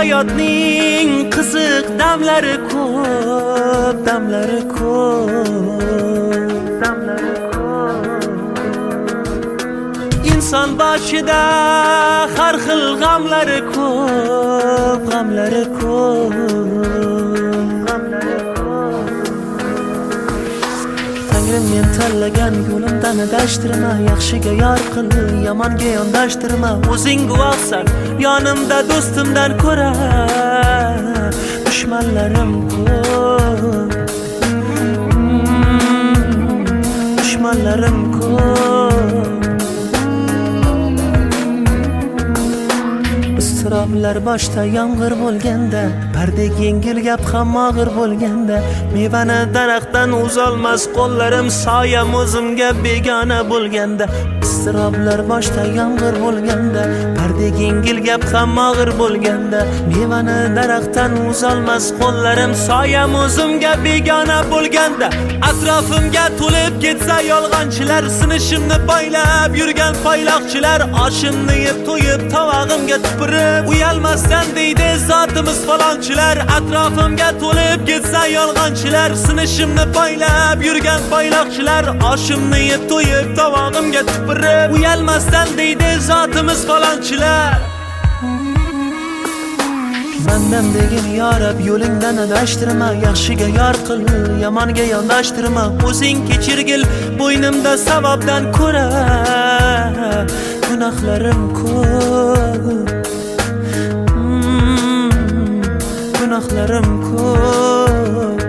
hayotning qiziq damlari ko'p, damlari ko'p, damlari ko'p. Inson boshida har xil g'amlari ko'p, g'amlari ko'p, g'amlari ko'p. Tangrim men tanlagan yo'limdan adashtirma, yaxshiga yor qil, yomonga yondashtirma. O'zing guvohsan, yonimda do'stimdan ko'ra dushmanlarim ko'p, dushmanlarim ko'p. Istiroblar boshda yomg'ir bo'lganda, bardek yengil gap ham og'ir bo'lganda, mevani daraxtdan uzolmas qo'llarim, soyam o'zimga begona bo'lganda. Istiroblar boshda yomg'ir bo'lganda, bardek yengil gap ham og'ir bo'lganda, mevani daraxtdan uzolmas qo'llarim, soyam o'zimga begona bo'lganda. Atrofimga to'lib ketsa yolg'onchilar, sinishimni poylab yurgan poyloqchilar, oshimni yeb to'yib tovog'imga tupurib uyalmasdan deydi zotimiz falonchilar. Atrofimga to'lib ketsa yolg'onchilar, sinishimni poylab yurgan poyloqchilar, oshimni yeb to'yib tovog'imga tupurib uyalmasdan deydi zotimiz falonchilar. Mandam degin yorab yo'lingdan adashtirma, yaxshiga yor qil, yomonga yondashtirma. O'zing kechirgil, bo'ynimda savobdan ko'ra gunohlarim ko'p, gunohlarim ko'p.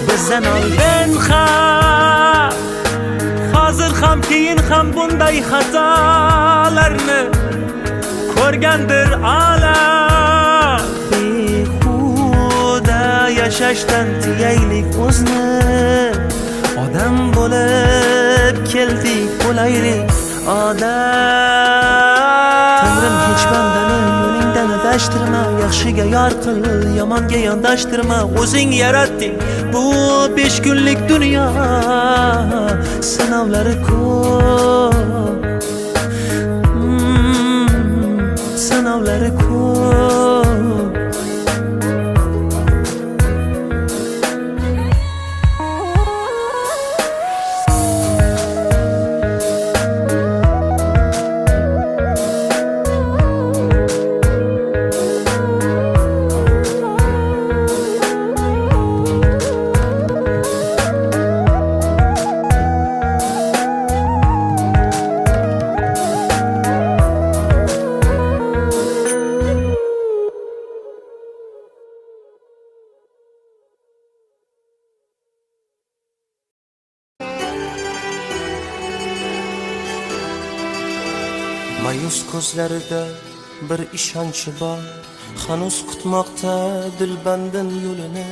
Bizdan oldin ham, hozir ham, keyin ham bunday xatolarni ko'rgandir olam. Behuda yashashdan tiyaylik o'zni, odam bo'lib keldik, bo'laylik odam. Tangrim hech bandani yo'lingdan adashtirma, yaxshiga yor qil, yomonga yondashtirma. O'zing yaratding bu 5 kunlik dunyo, sinovlari ko'p, sinovlari ko'p. Mayus ko'zlarida bir ishonch bor, hanuz kutmoqda dilbandin yo'lini.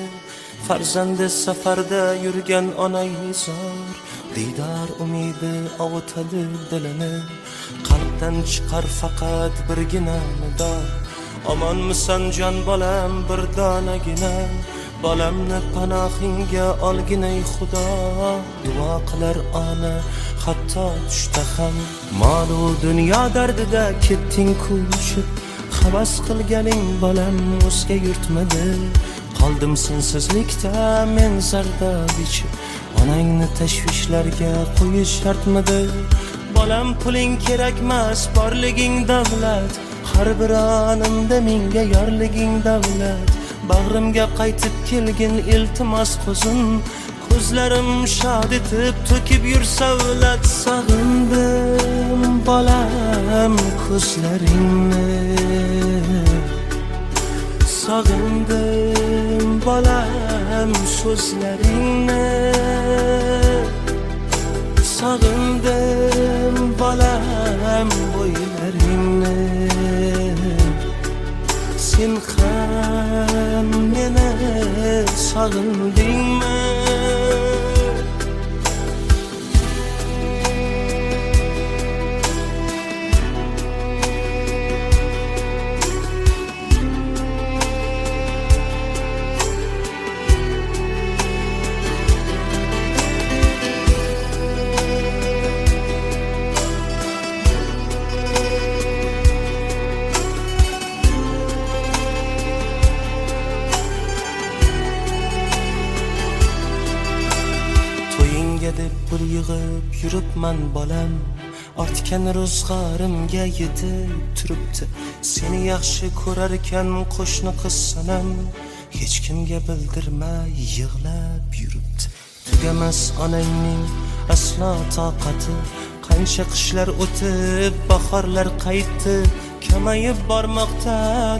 Farzandi safarda yurgan onay zor, diydor umidi ovutadi dilini. Qalbdan chiqar faqat birgina nido, omonmisan jon bolam bir donagina. Bolamni panohingga olginay Xudo, duo qilar ona hatto tushda ham. Mol-u dunyo dardida ketding ko'chib, havas qilganing bolam o'zga yurtmadi. Qoldim sensizlikda men zardob ichib, onangni tashvishlarga qo'yish shartmidi? Bolam puling kerakmas, borliging davlat, har bir onimda menga yorliging davlat. Bag'rimga qaytib kelgin iltimos ko'zim, ko'zlarim shod etib to'kib yur savlat. Sog'indim bolam ko'zlaringni, sog'indim bolam so'zlaringni, sog'indim bolam bo'ylaringni. Sen ham meni sog'indingmi? yig'ib yuribman bolam, ortgan ro'zg'orimga yetib turibdi. Seni yaxshi ko'rar ekan qo'shni qiz sanam, hech kimga bildirmay yig'lab yuribdi. Tugamas onangning aslo toqati, qancha qishlar o'tib bahorlar qaytdi, kamayib bormoqda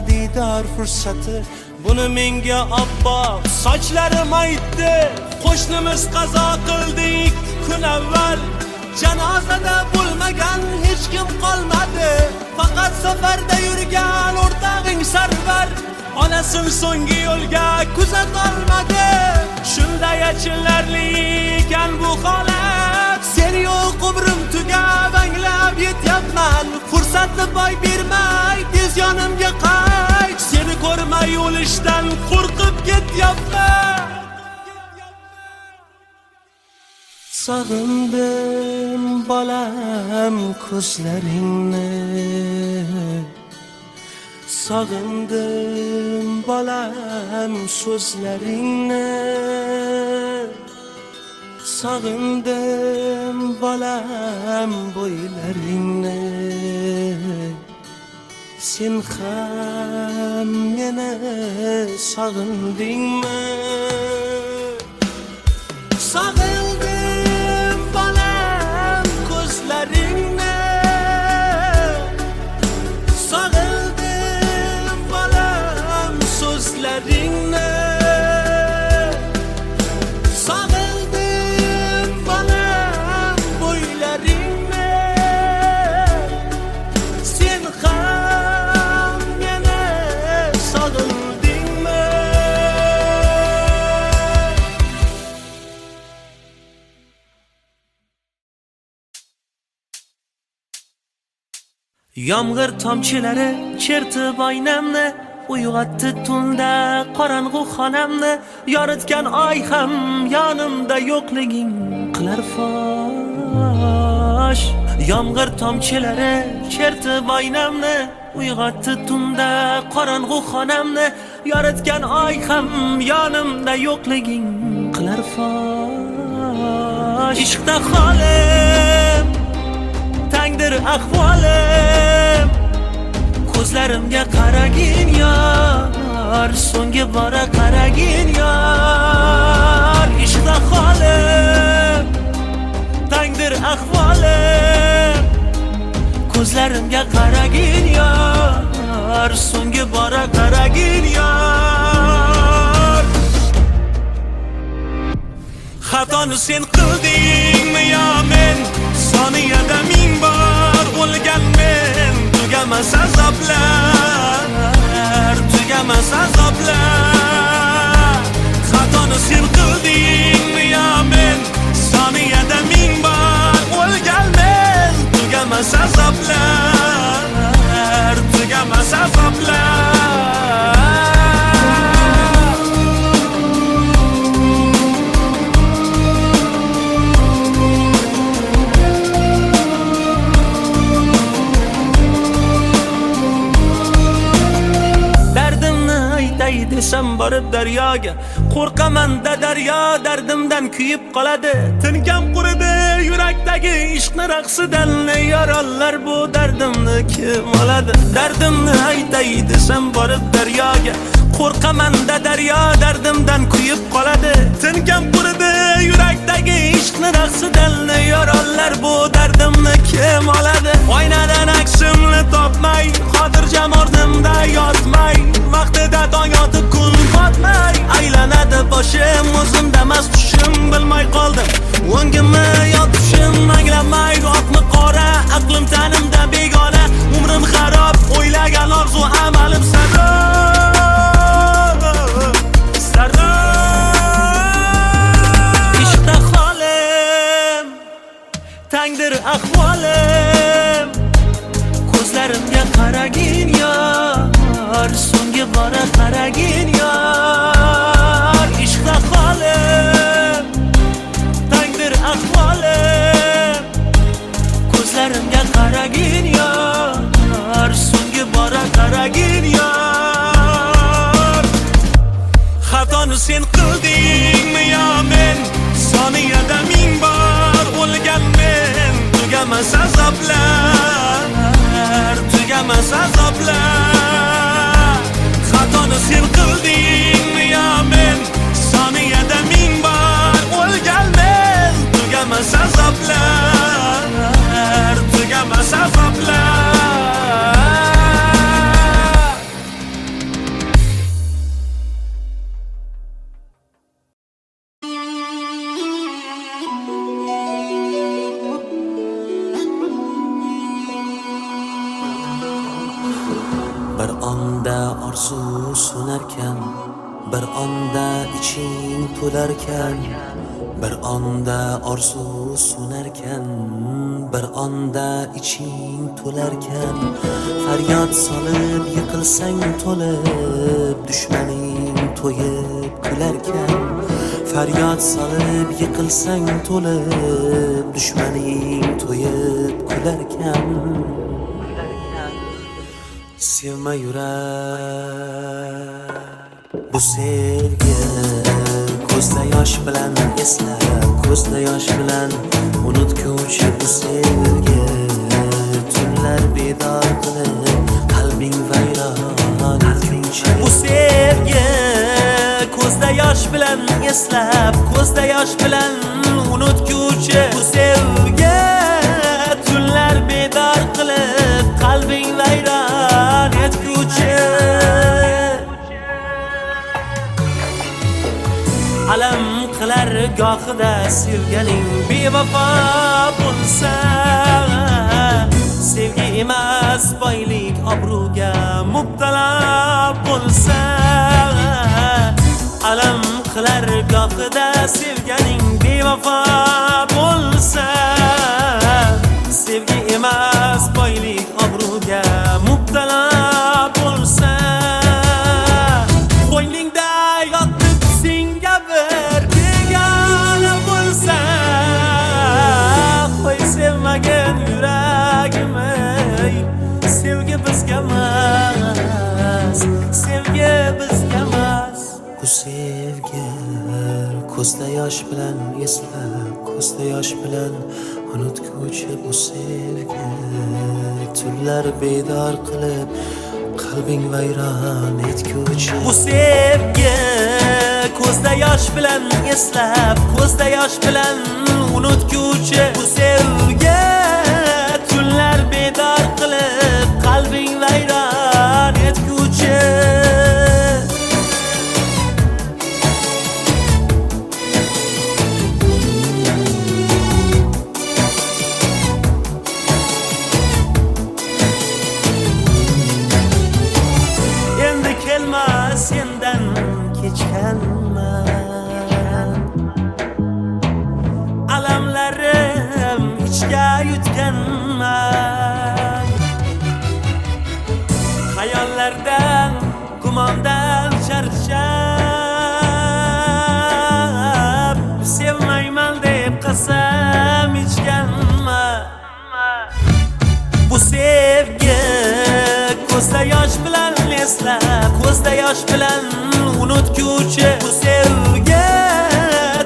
diydor fursati. Buni menga obbo sochlarim aytdi. Qo'shnimiz qazo qildik kun avval, janozada bo'lmagan hech kim qolmadi. Faqat safarda yurgan o'rtog'ing Sarvar onasin so'nggi yo'lga kuzat olmadi. Shunday achinarli ekan bu holat, seni yo'q umrim tugab anglab yetyapman. Fursatni boy bermay tez yonimga qayt, seni ko'rmay o'lishdan qo'rqib ketyapman. Sog'indim bolam ko'zlaringni, sog'indim bolam so'zlaringni, sog'indim bolam bo'ylaringni. Sen ham meni sog'indingmi? Sog'indim bolam ko'zlaringni, sog'indim bolam so'zlaringni, sog'indim bolam bo'ylaringni. Sen ham meni sog'indingmi? Yomg'ir tomchilari chertib oynamni, uyg'otdi tunda qorong'u xonamni. Yoritgan oy ham yonimda yo'qliging qilar fosh. Yomg'ir tomchilari chertib oynamni, uyg'otdi tunda qorong'u xonamni. Yoritgan oy ham yonimda yo'qliging qilar fosh. Ishqda holim tangdir ahvolim, ko'zlarimga qaragin yor, so'nggi bora qaragin yor. Ishqda holim tangdir ahvolim, ko'zlarimga qaragin yor, so'nggi bora qaragin yor. Xatoni sen qildingmi yo men, soniyada ming bor o'lgan men. Tugamas azoblar, tugamas azoblar. Xatoni sen qildingmi yo men, soniyada ming bor o'lgan men. Tugamas azoblar, tugamas azoblar. Desam borib daryoga, qo'rqaman-da daryo dardimdan kuyib qoladi. Tinkam quridi yurakdagi ishqni raqsidan, yorollar bu dardimni kim oladi? Dardimni aytay desam borib daryoga, qo'rqaman-da daryo dardimdan kuyib qoladi. Tinkam quridi yurakdagi ishqni raqsidan, yorollar bu dardimni kim oladi? Oynadan aksimni topmay, xotirjam o'rnimda yotmay, vaqtida tong otib kun botmay, aylanadi boshim o'zimda mast tushim, bilmay qoldim o'ngimni yotishim. Anglamay oqmi qora, aqlim tanimda begona, umrim xarob, o'ylagan orzu amalim sarob, sarob. Ishqda holim tangdir ahvolim, ko'zlarimga qaragin yor, so'nggi bora qaragin yor. Ishqda holim tangdir ahvolim, ko'zlarimga qaragin yor, so'nggi bora qaragin yor. Xatoni sen qildingmi yo men, soniyada ming bor o'lgan tugamas azoblar. Xatoni sen qilding ya men, soniyada ming bor o'lganmen. Tugamas azoblar, tugamas azoblar. Bir onda orzu so'narkan, bir onda iching to'larkan, bir onda orzu so'narkan, bir onda iching to'larkan, faryod solib yiqilsang to'lib, dushmaning to'yib kularkan, faryod solib yiqilsang to'lib, dushmaning to'yib kularkan. Sevma yurak bu sevgi, ko'zda yosh bilan eslab, ko'zda yosh bilan unutguvchi bu sevgi, tunlar bedor qilib qalbing vayron etguncha. Bu sevgi ko'zda yosh bilan eslab, ko'zda yosh bilan unutguvchi bu sevgi, tunlar bedor qilib qalbing vayron etguvchi. Alam qilar gohida sevganing bevafo bo'lsa, sevgi emas boylik obro'ga mubtalo bo'lsa. Alam qilar gohida sevganing bevafo bo'lsa, sevgi emas boylik obro'ga mubtalo bo'lsa. Qo'yningda yotib senga bir begona bo'lsa, qo'y sevmagan yuragim, sevgi bizga emas, sevgi bizga emas. Bu sevgi ko'zda yosh bilan eslab, ko'zda yosh bilan unutguvchi bu sevgi, tunlar bedor qilib qalbing vayron etguvchi. Bu sevgi ko'zda yosh bilan eslab, ko'zda yosh bilan unutguvchi bu sevgi, tunlar bedor qilib qalbing vayron etguvchi. Sendan kechganman, alamlarim ichga yutganman, xayollardan, gumondan charchab, sevmayman deb qasam ichganman. Bu sevgi ko'zda yosh bilan eslab, ko'zda yosh bilan unutguvchi bu sevgi,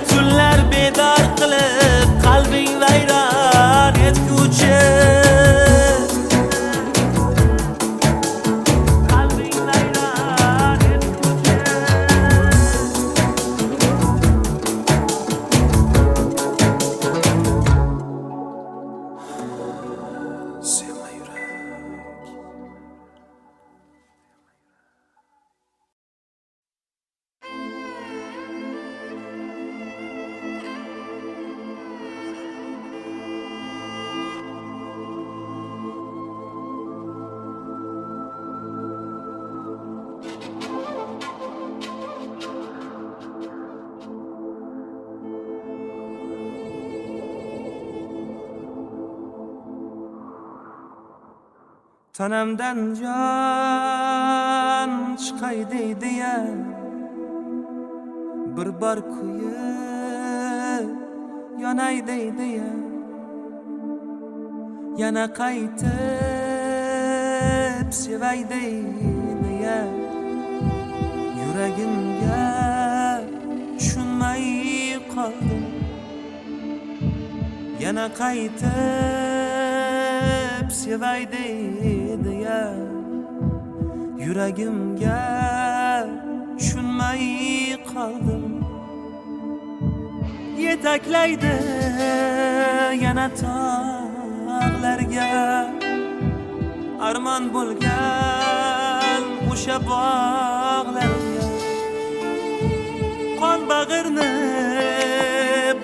tunlar bedor qilib qalbing vayron etguvchi. Qalbing vayron etguvchi. Sevma yurak. Tanamdan jon chiqay deydi-ya, bir bor kuyib yonay deydi-ya, yana qaytib sevay deydi-ya. Yuragimga tushunmay qoldim, yana qaytib sevay deydi-ya. deya yuragimga tushunmay qoldim. Yetaklaydi yana tog'larga armon bo'lgan o'sha bog'larga. Qon bag'irni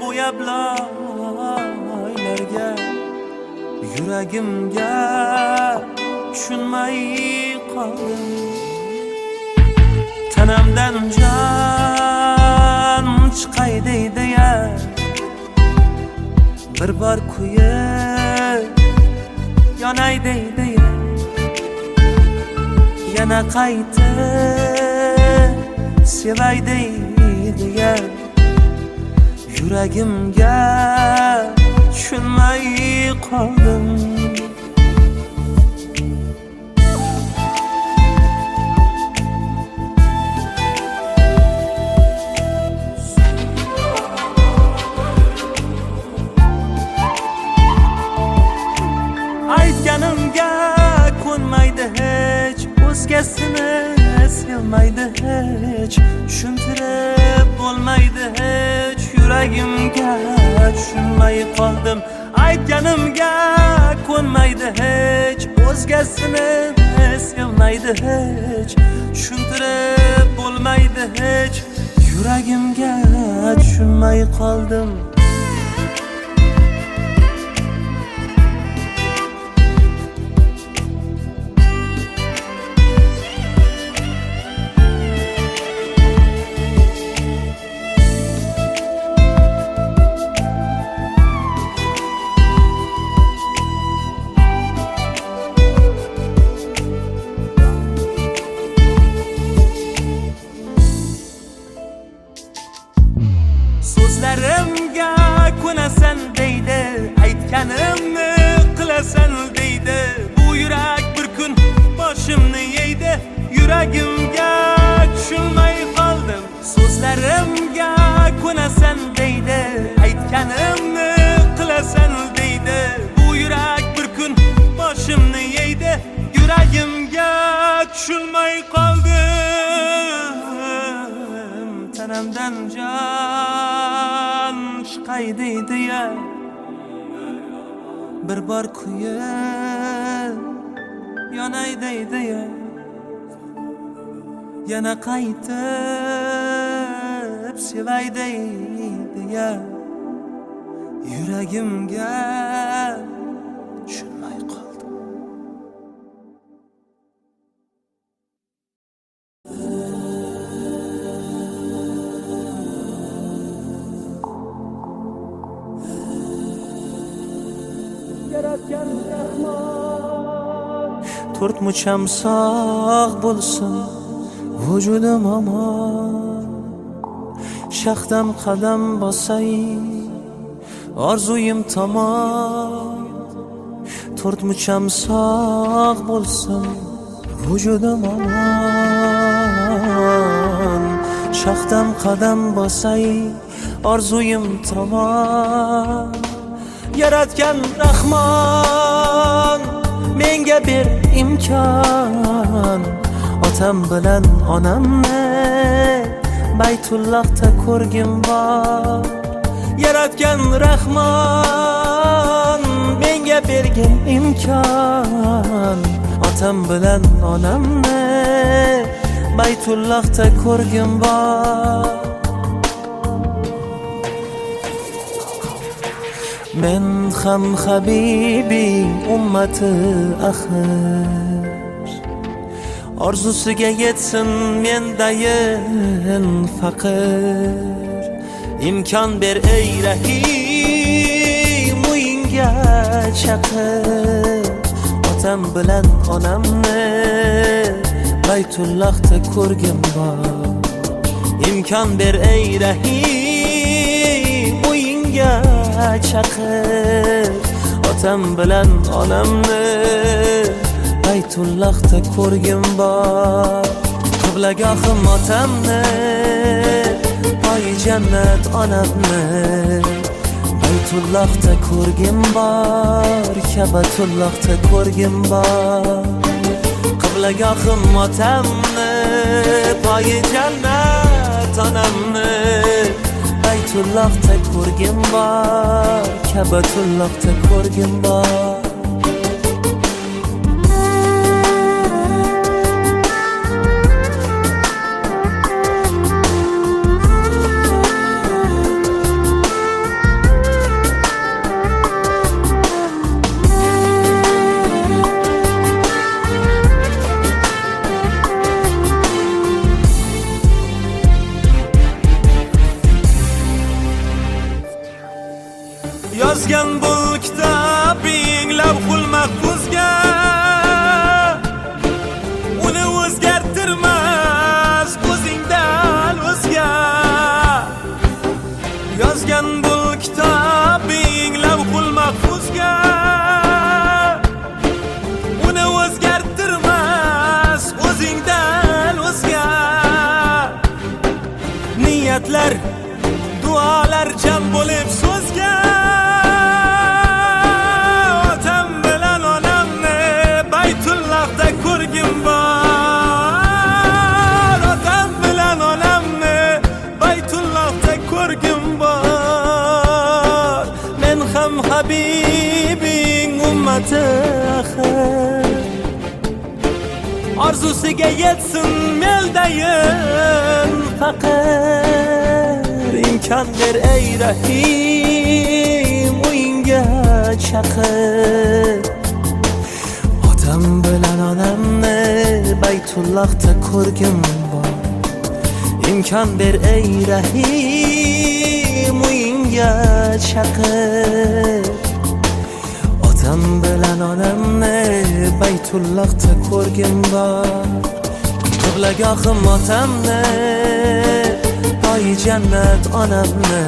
bo'yab loylarga yuragimga tushunmay qoldim. Tanamdan jon chiqay deydi-ya, bir bor kuyib yonay deydi-ya, yana qaytib sevay deydi-ya, yuragimga tushunmay qoldim. Aytganimga ko'nmaydi hech, o'zgasini sevmaydi hech, tushuntirib bo'lmaydi hech, yuragimga tushunmay qoldim. Aytganimga ko'nmaydi hech, o'zgasini sevmaydi hech, tushuntirib bo'lmaydi hech, yuragimga tushunmay qoldim. So'zlarimga ko'nasan deydi, aytganimni qilasan deydi, bu yurak bir kun boshimni yeydi, yuragimga tushunmay qoldim. So'zlarimga ko'nasan deydi, aytganimni qilasan deydi, bu yurak bir kun boshimni yeydi, yuragimga tushunmay qoldim. Tanamdan jon chiqay deydi-ya, bir bor kuyib yonay deydi-ya, yana qaytib sevay deydi-ya, yuragimga tushunmay qoldim. To'rt mucham sog' bo'lsin vujudim omon, shaxdam qadam bosay orzuyim tomon. To'rt mucham sog' bo'lsin vujudim omon, shaxdam qadam bosay orzuyim tomon. Yaratgan Rahmon menga ber imkon, otam bilan onamni Baytullohda ko'rgim bor. Yaratgan Rahmon menga bergan imkon, otam bilan onamni Baytullohda ko'rgim bor. Men ham habibi ummati axir, orzusiga yetsin mendayin faqir. Imkon ber ey Rahim, uyingga chaqir, otam bilan onamni Baytullohda ko'rgim bor. Imkon ber ey Rahim, uyingga chaqir, otam bilan onamni Baytullohda ko'rgim bor. Qiblagohim otamni, poyi jannat onamni Baytullohda ko'rgim bor, Ka'batullohda ko'rgim bor. Qiblagohim otamni, poyi jannat onamni. Baytullohda ko'rgim bor, Ka'batullohda ko'rgim bor. Yozgan bu kitobing lavhul mahfuzga, uni o'zgartirmas o'zingdan o'zga. Yozgan bu kitobing lavhul mahfuzga, uni o'zgartirmas o'zingdan o'zga. Niyatlar, duolar jam bo'lib so'zga, ko'rgim bor. Otam bilan onamni Baytullohda ko'rgim bor. Men ham Habibing ummati axir, orzusiga yetsin meldayin faqir. Imkon ber ey Rahim, uyingga chaqir. Otam bilan onamni Baytullohda ko'rgim bor. Imkon ber ey Rahim, uyingga chaqir. Otam bilan onamni Baytullohda ko'rgim bor. Qiblagohim otamni, poyi jannat onamni.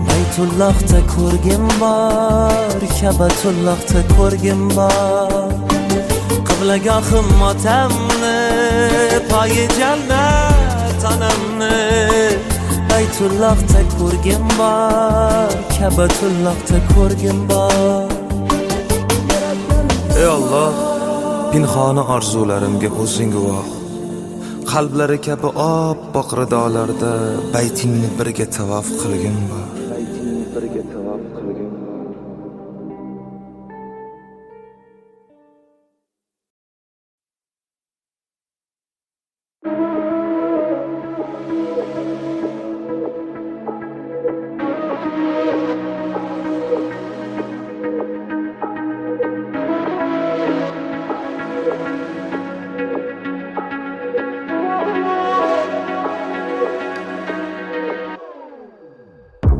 Baytullohda ko'rgim bor, Ka'batullohda ko'rgim bor. Qiblagohim otamni, poyi jannat onamni. Baytullohda ko'rgim bor, Ka'batullohda ko'rgim bor. Ey Alloh, pinhona orzularimga o'zing guvoh. Qalblari kabi oppoq ridolarda baytingni birga tavof qilgin bor.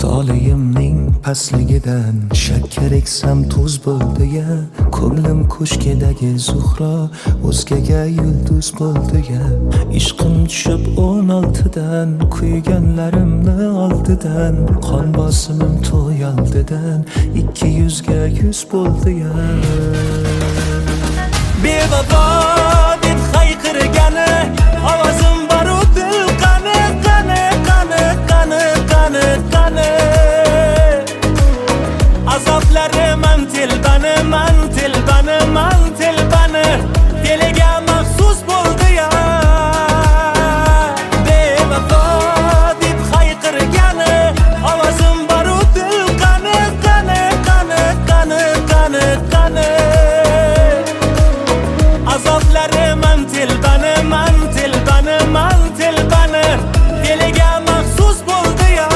Tolayimning pastligidan shakkar eksam tuz bo'ldi-ya. Ko'nglim ko'shkidagi Zuhro o'zgaga yulduz bo'ldi-ya. Ishqim tushib 16dan, kuyganlarimni oldidan. Qon bosimim to'yoldidan 200 ga 100 bo'ldi-ya. Bevafo deb hayqirgani ovozim bor-u dil qani qani qani qani qani qani. Azoblarim man tilbani man tilbani man tilbani, diliga maxsus bo'ldi-ya. Bevafo deb hayqirgani ovozim bor-u dil qani qani qani qani qani qani. Azoblarim man tilbani man tilbani man tilbani, diliga maxsus bo'ldi-ya.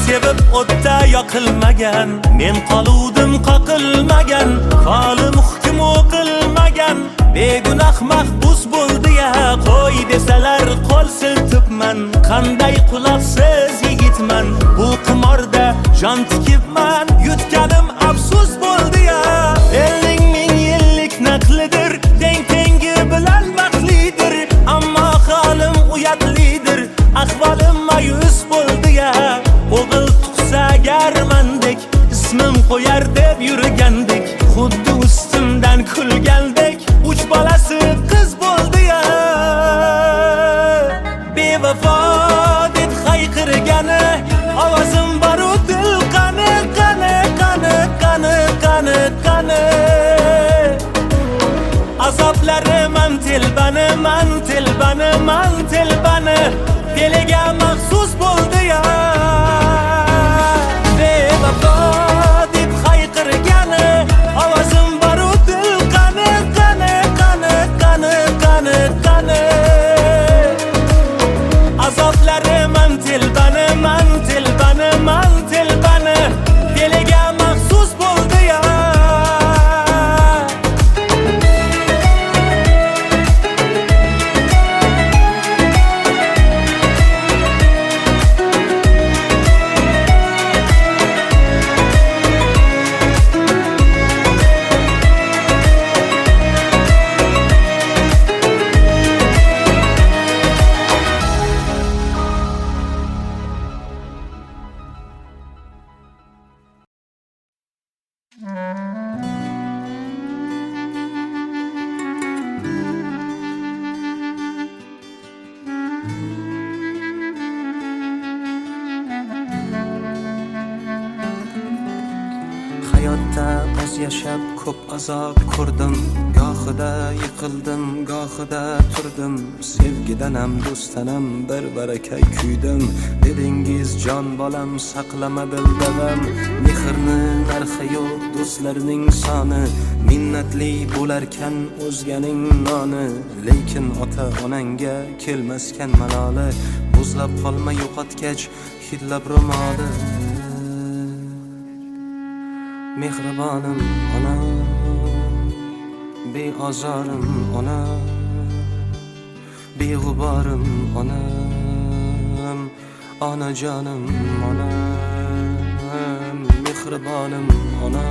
Sevib o'tda yoqilmagan, men qoluvdim qoqilmagan. Qolim hukm o'qilmagan, begunoh mahbus bo'ldi-ya. Qo'y desalar qo'l siltibman, qanday quloqsiz yigitman. Bu qimorda jon tikibman, yutganim afsus bo'ldi-ya. Elning ming yillik naqlidir, teng tengi bilan baxtlidir. Ammo holim uyatlidir, ahvolim ma'yus bo'ldi-ya. O'g'il tug'saga qo'yar deb yurgandik, xuddi ustimdan kulgandek. Uch bolasi qiz bo'ldi ya, bevafo deb hayqirgani ovozim baru dil qani qani qani qani qani qani. Azoblari man telbani man telbani man telbani, diliga maxsus bo'ldi ya, bevafo deb hayqirgani ovozim baru dil qani qani qani qani qani qani. Azoblari man telbani man telbani man telbani, diliga maxsus bo'ldi ya. Hayotda oz yashab ko'p azob ko'rdim, gohida yiqildim, gohida turdim. Sevgidanam do'stanam bir baraka kuydim. Dedingiz jon bolam saqlama dildavam, mehrni narxi yo'q do'stlarning soni. Minnatli bo'larkan o'zganing noni, lekin ota onangga kelmaskan maloli. Buzlab qolma yo'qotgach hidlab ro'moli. Mehribonim ona, beozorim ona, beg'uborim onam, onajonim onam. Mehribonim ona,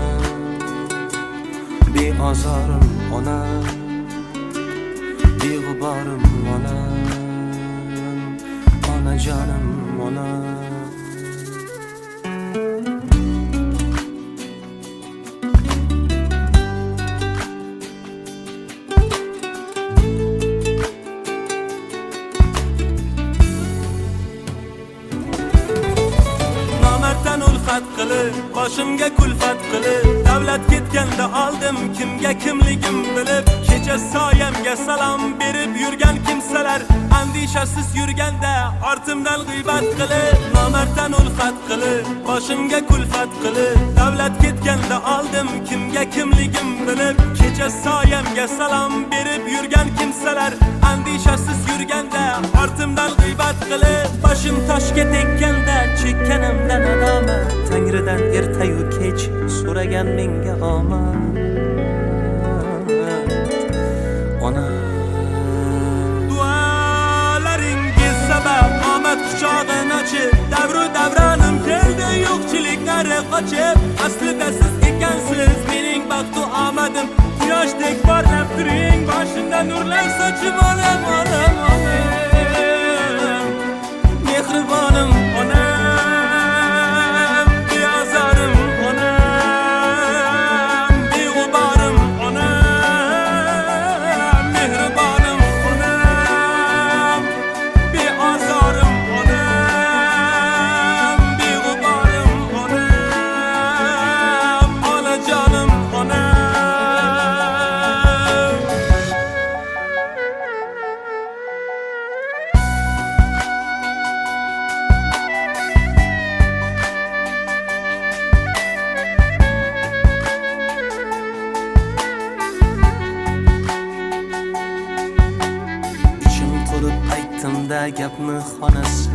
beozorim ona, beg'uborim onam, onajonim onam. Boshimga kulfat qilib, davlat ketganda oldim kimga kimligim bilib. Kecha soyamga salom berib yurgan kimsalar, andishasiz yurganda ortimdan g'iybat qilib. Nomarddan ulfat qilib, boshimga kulfat qilib, davlat ketganda oldim kimga kimligim bilib. Kecha soyamga salom berib yurgan kimsalar, andishasiz yurganda ortimdan g'iybat qilib. Boshim toshga tekkanda chekkanimdan nadomat, Tangridan ertayu kech so'ragan menga omad. Ona, duolaringiz sabab omad quchog'in ochib, davru davronim keldi yo'qchiliklari qochib. Aslida siz ekansiz mening baxtu omadim, quyoshdek porlab turing, boshimda nurlar sochib olam olam olam. Mehribonim ona, gapni xonasi,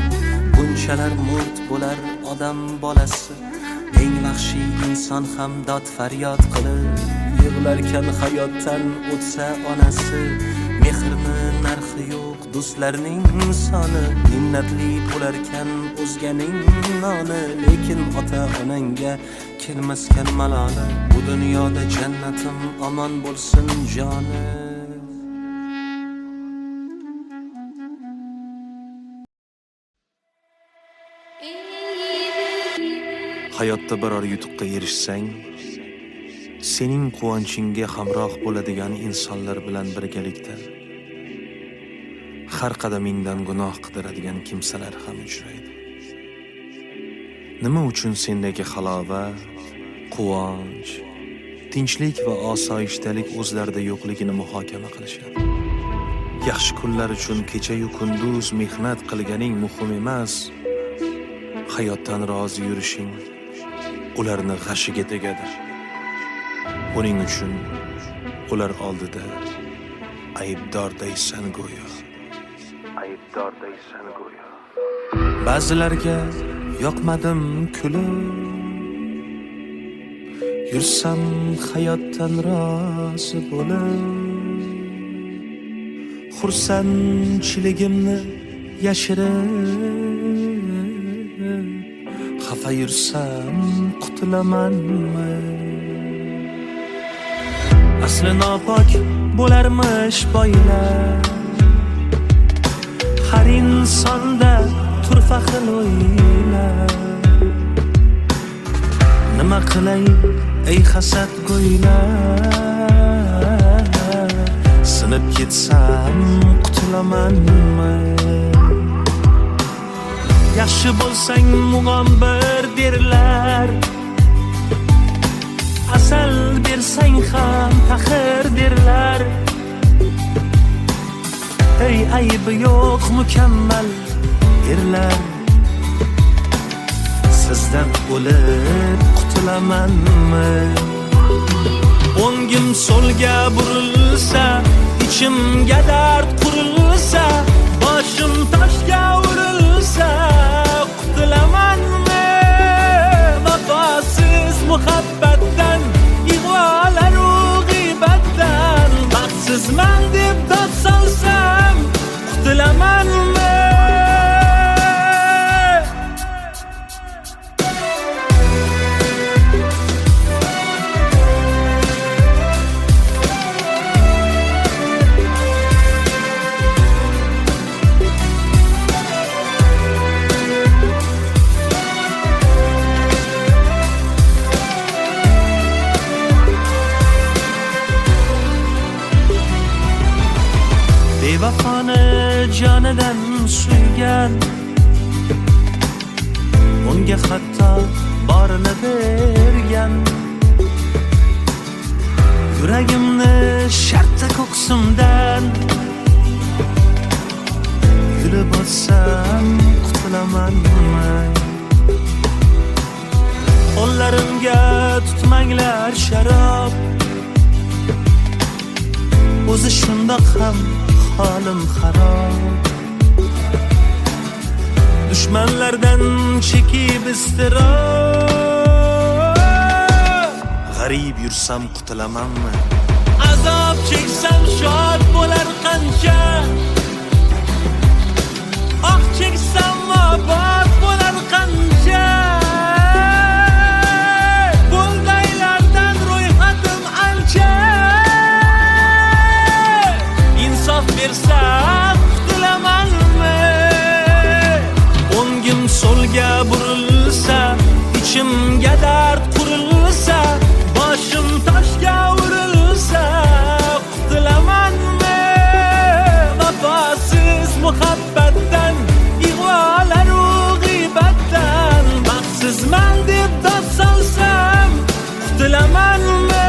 bunchalar murt bo'lar odam bolasi. Eng vahshiy inson ham dod faryod qilib, yig'larkan hayotdan o'tsa onasi. Mehrni narxi yo'q do'stlarning soni, minnatli bo'larkan o'zganing noni. Lekin ota onangga kelmaskan maloli, bu dunyoda jannatim omon bo'lsin joni. hayotda biror yutuqqa erishsang, sening quvonchingga hamroh bo'ladigan insonlar bilan birgalikda har qadamingdan gunoh qidiradigan kimsalar ham uchraydi. Nima uchun sendagi halovat, quvonch, tinchlik va osoyishtalik o'zlarida yo'qligini muhokama qilishadi. Yaxshi kunlar uchun kecha-yu kunduz mehnat qilganing muhim emas, hayotdan rozi yurishing ularni g'ashiga tegadi. Buning uchun ular oldida aybdordaysan go'yo. Ba'zilarga yoqmadim kulib, yursam hayotdan rozi bo'lib, xursandchiligimni yashirib, xafa yursam qutulamanmi? Asli nopok bo'larmish boylar, har insonda turfa xil o'ylar. Nima qilay ey hasad go'ylar, sinib ketsam qutulamanmi? Yaxshi bo'lsang mug'ombir derlar, asal bersang ham taxir derlar. Ey aybi yo'q mukammal erlar, sizdan o'lib qutulamanmi? O'ngim so'lga burilsa, ichimga dard qurilsa, boshim toshga urilsa, qutulamanmi? Vafosiz muhabbatdan, ig'volaru g'iybatdan, baxtsizman deb dod solsam, qutulamanmi? Bevafoni jonidan suygan, unga hatto borini bergan. Yuragimni shartta ko'ksimdan yulib o'tsam qutulamanmi? Qo'llarimga tutmanglar sharob, o'zi shundoq ham holim xarob. Dushmanlardan chekib iztirob, g'arib yursam qutulamanmi? Azob cheksam shod bo'lar qancha, oh cheksam obod bo'lar qancha. Bo'ldaylardan ro'yxatim ancha, insof bersam qutulamanmi? O'ngim so'lga burilsa, ichimga dard qurilsa, boshim toshga urilsa, qutulamanmi? Vafosiz muhabbatdan, ig'volaru g'iybatdan, baxtsizman deb dod solsam, qutulamanmi?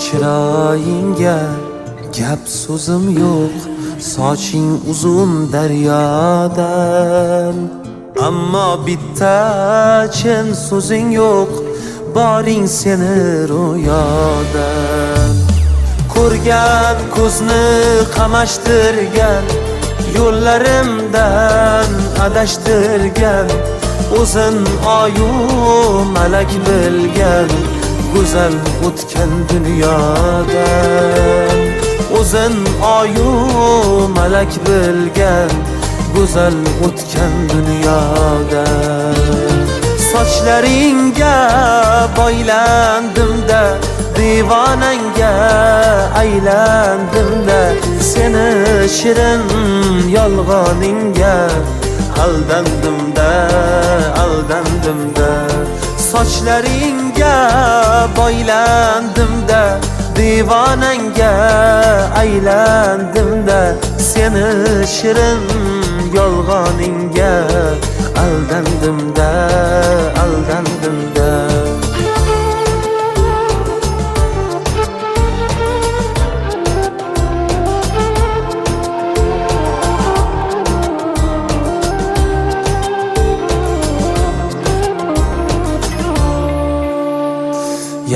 Chiroyingga gap so'zim yo'q, soching uzun daryodan, ammo bitta chin so'zing yo'q, boring seni ro'yodan. Ko'rgan ko'zni qamashtirgan, yo'llarimdan adashtirgan, o'zin oyu malak bilgan, go'zal o'tgan dunyodan. O'zin oyu malak bilgan, go'zal o'tgan dunyoda. Sochlaringga boylandim-da, divonangga aylandim-da, seni shirin yolg'oningga aldandim-da, aldandim-da. Sochlaringga boylandim-da, divonangga aylandim-da, seni shirin yolg'oningga aldandim-da, aldandim-da.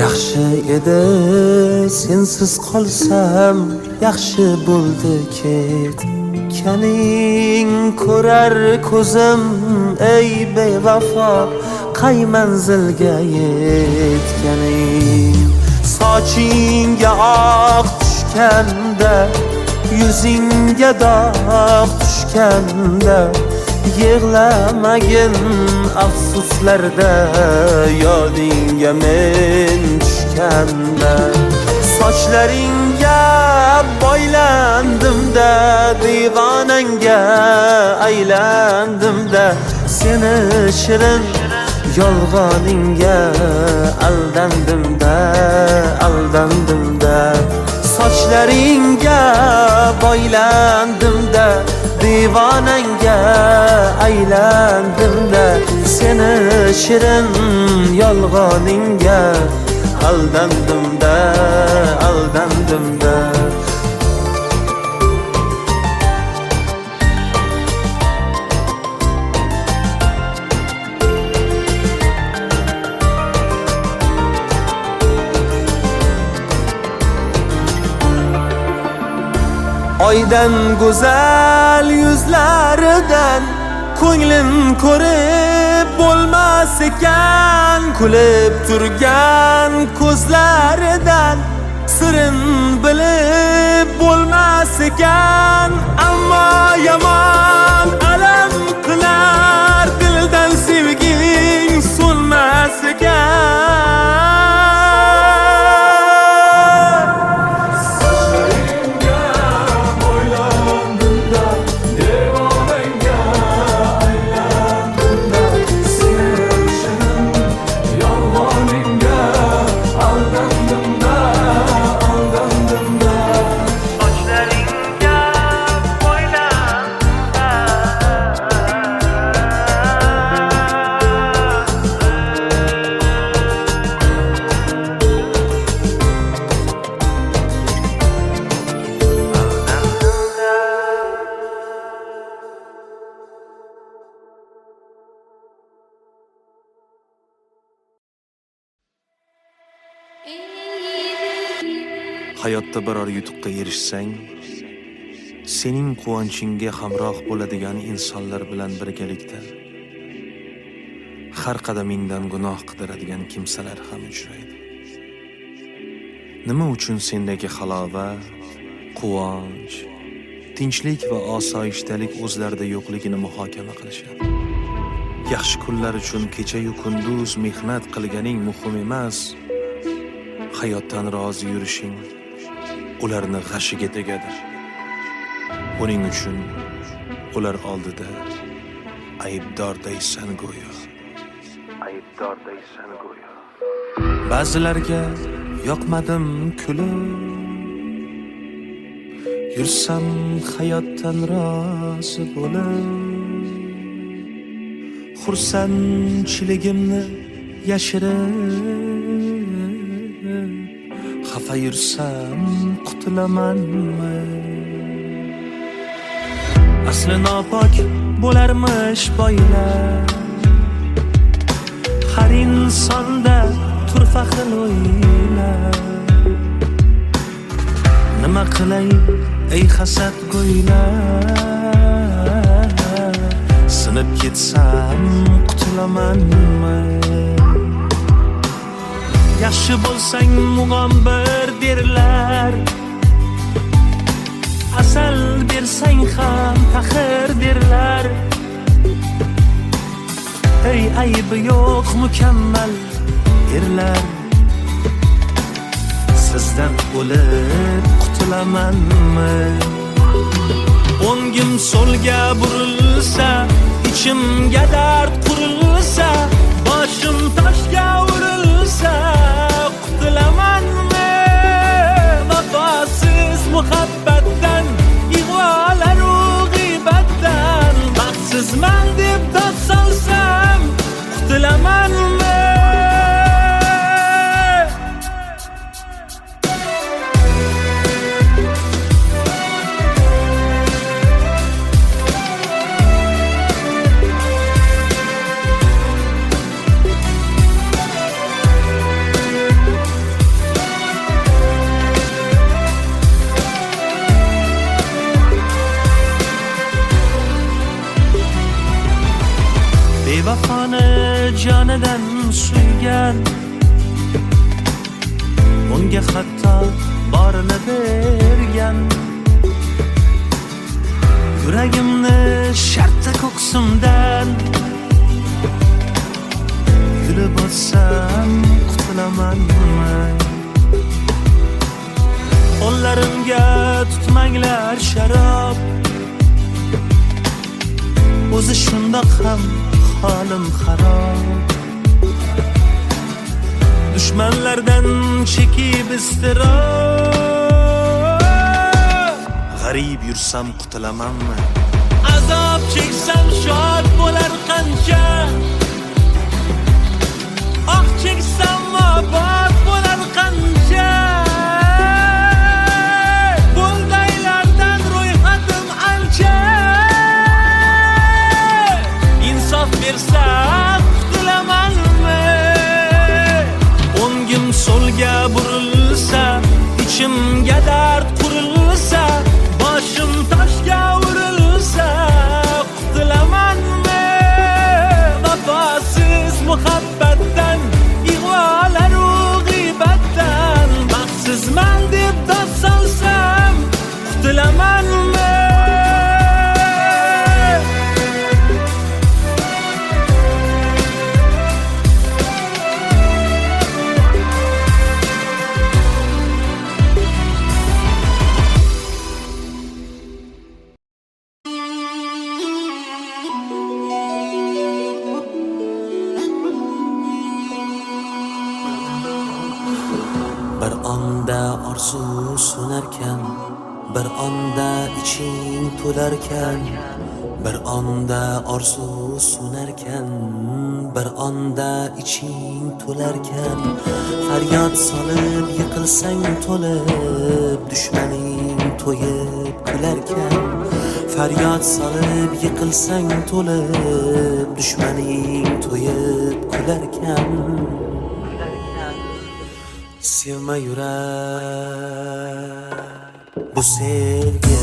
Yaxshi edi sensiz qolsam, yaxshi bo'ldi ketganing. Ko'rar ko'zim ey bevafo qay manzilga yetganing. Sochingga oq tushganda, yuzingga dog' tushganda, yig'lamagin afsuslarda, yodingga men tushganda. Sochlaringga boylandim-da, divonangga aylandim-da, seni shirin yolg'oningga aldandim-da, aldandim-da. Sochlaringga boylandim-da, divonangga aylandim-da, seni shirin yolg'oningga aldandim-da, aldandim-da. Oydan go'zal yuzlaridan ko'nglim ko'rib bo'lmas ekan, kulib turgan ko'zlaridan sirin bilib bo'lmas ekan. Ammo yomon alam qilar, dildan sevging so'nmas ekan. Hayotda biror yutuqqa erishsang, sening quvonchingga hamroh bo'ladigan insonlar bilan birgalikda har qadamingdan gunoh qidiradigan kimsalar ham uchraydi. Nima uchun sendagi halovat, quvonch, tinchlik va osoyishtalik o'zlarida yo'qligini muhokama qilishadi. Yaxshi kunlar uchun kecha-yu kunduz mehnat qilganing muhim emas, hayotdan rozi yurishing ularni g'ashiga tegadi. Buning uchun ular oldida aybdordaysan go'yo. Aybdordaysan go'yo. Ba'zilarga yoqmadim kulib, yursam hayotdan rozi bo'lib, xursandchiligimni yashirib, xafa yursam qutulamanmi? Asli nopok bo'larmish boylar, har insonda turfa xil o'ylar. Nima qilay ey hasad go'ylar, sinib ketsam qutulamanmi? Yaxshi bo'lsang mug'ombir derlar, asal bersang ham taxir derlar. Ey aybi yo'q mukammal erlar, sizdan o'lib qutulamanmi? O'ngim so'lga burilsa, ichimga dard qurilsa, boshim toshga urilsa, qutulamanmi? Vafosiz muhabbatdan, ig'volaru g'iybatdan, baxtsizman deb dod solsam, qutulamanmi? Bevafoni jonidan suygan, unga hatto borini bergan. Yuragimni shartta ko'ksimdan yulib olsam, qutulamanmi? Qo'llarimga tutmanglar sharob, o'zi shundoq ham holim xarob. Dushmanlardan chekib iztirob, g'arib yursam qutulamanmi? Azob cheksam shod bo'lar qancha, oh cheksam obod bo'lar qancha. Bo'ldaylardan ro'yxatim ancha, insof bersam qutulamanmi? O'ngim so'lga burilsa, ichimga dard qurilsa, boshim toshga urilsa, qutulamanmi? Vafosiz muhabbatdan, ig'volaru g'iybatdan, baxtsizman deb dod solsam, qutulamanmi? Bir onda orzu so'narkan, bir onda iching to'larkan, bir onda orzu so'narkan, bir onda iching to'larkan. Faryod solib yiqilsang to'lib, dushmaning to'yib kularkan. Faryod solib yiqilsang to'lib, dushmaning to'yib kularkan. Sevma yurak bu sevgi,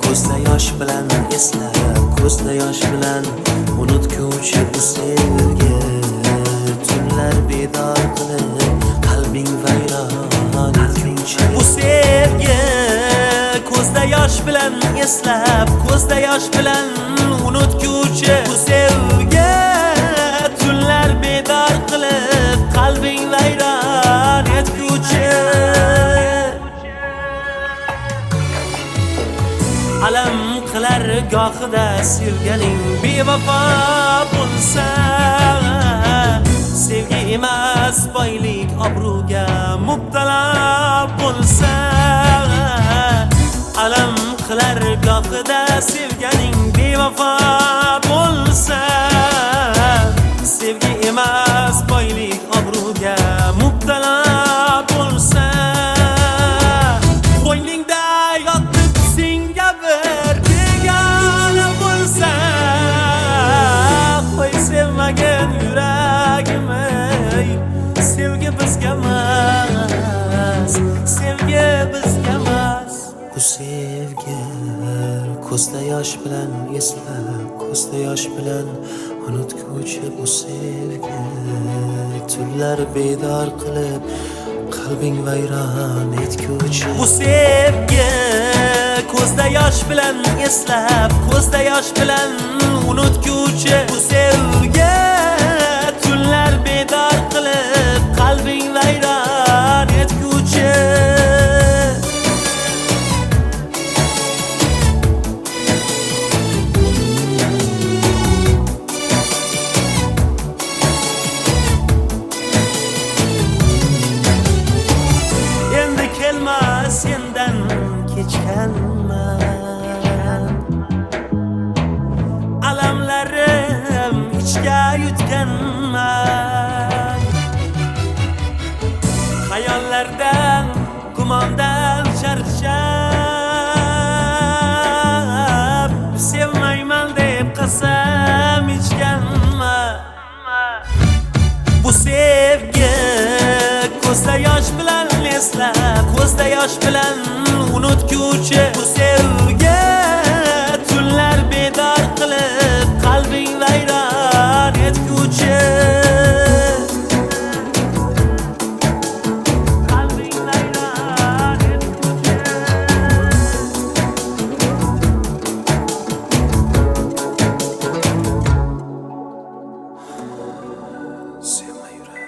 ko'zda yosh bilan eslab, ko'zda yosh bilan unutguvchi bu sevgi. Tunlar bedor qilib, qalbing vayron etguncha bu sevgi. Ko'zda yosh bilan eslab, ko'zda yosh bilan unutguvchi bu sevgi. Tunlar bedor qilib, qalbing vayron etguvchi. Alam qilar gohida sevganing bevafo bo'lsa, sevgi emas boylik obro'ga mubtalo bo'lsa. Alam qilar gohida sevganing bevafo bo'lsa, sevgi emas boylik obro'ga mubtalo bo'lsa. Qo'yningda yotib senga bir begona bo'lsa, qo'y sevmagin yuragim, sevgi bizga emas, sevgi bizga emas. Bu sevgi ko'zda yosh bilan eslab, ko'zda yosh bilan unutguvchi bu sevgi. Tunlar bedor qilib, qalbing vayron etguvchi bu sevgi. ko'zda yosh bilan eslab, ko'zda yosh bilan unutguvchi bu sevgi tunlar bedor qilib qalbing vayron etguvchi. Endi kelmas sendan kechganman, alamlarim ichga yutganman. Hayollardan, gumondan charchab, sevmayman deb qasam ichganman. Bu sevgi ko'zda yosh bilan eslab, ko'zda yosh bilan unutguvchi bu sevgi tunlar bedor qilib qalbing vayron etguvchi. Qalbing vayron etguvchi. Sevma yurak.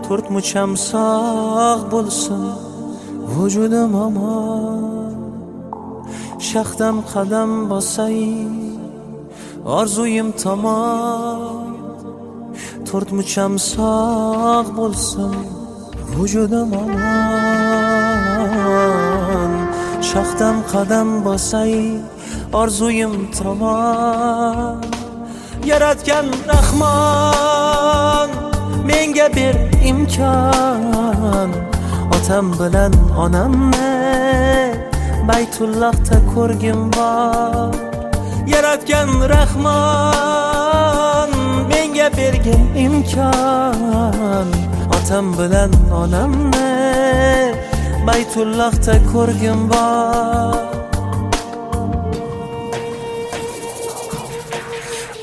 To'rt mucham sog' bo'lsin vujudim omon, shaxdam qadam bosay orzuyim tomon. To'rt mucham sog' bo'lsin vujudim omon, shaxdam qadam bosay orzuyim tomon. Yaratgan Rahmon menga ber imkon, otam bilan onamni Baytullohda ko'rgim bor. Yaratgan Rahmon menga bergin imkon, otam bilan onamni Baytullohda ko'rgim bor.